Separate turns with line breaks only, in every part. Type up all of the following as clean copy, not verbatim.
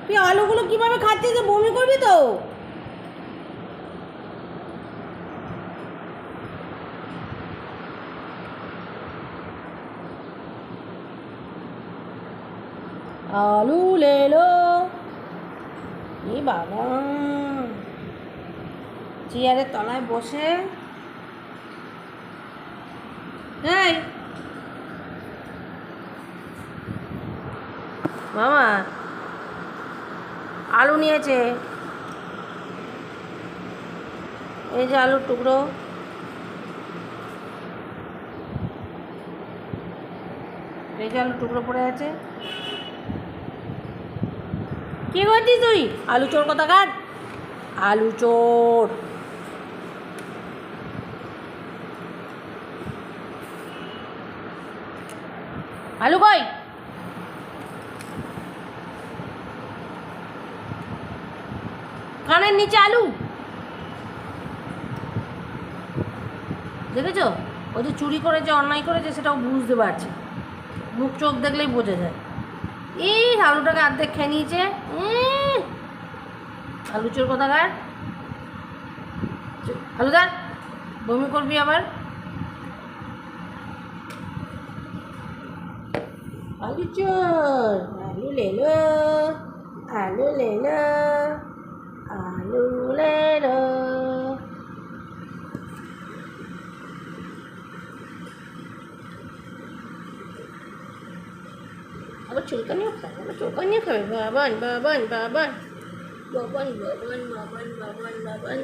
তুই আলুগুলো কিভাবে খাচ্ছিস? বমি করবি তো। आलू ले लो। ये बाबा চেয়ারে তলায় বসে এই মামা আলু নিয়েছে, এই যে আলুর টুকরো। এই যে আলুর টুকরো পড়ে আছে। কি করছিস তুই? আলু চোর কোথাকার, আলু চোর। আলু কই? কানের নিচে আলু দেখেছো? ও যে চুরি করেছে, অন্যায় করেছে, সেটাও বুঝতে পারছে। মুখ চোখ দেখলেই বোঝা যায়। এই আলুটাকে অর্ধেক খেয়ে নিয়েছে। আলু চোর কোথাকার, আলুদার বমি করবি আবার। आलू चोर, आलू ले लो, आलू ले लो, आलू ले लो। अब चुलकानियों खाए, अब चुलकानियों खाए। बाबन बाबन बाबन बाबन बाबन बाबन बाबन बाबन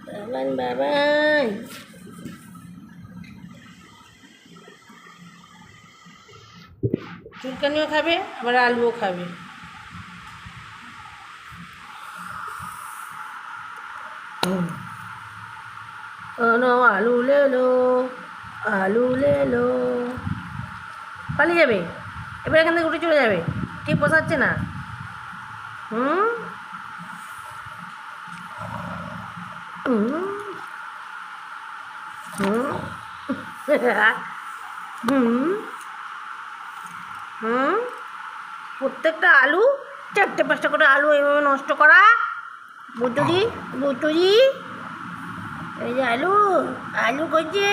बाबन बाबन। চুলকানিও খাবে, আবার আলুও খাবে। আলু লে লো, আলু লে লো। পালিয়ে যাবে এবার, এখান থেকে উঠে চলে যাবে। ঠিক পোষাচ্ছে না। হুম হুম হুম হুম হুম। প্রত্যেকটা আলু 4-5টা করে আলু এইভাবে নষ্ট করা। বুটুরি বুটুরি, এই যে আলু, আলু করছে।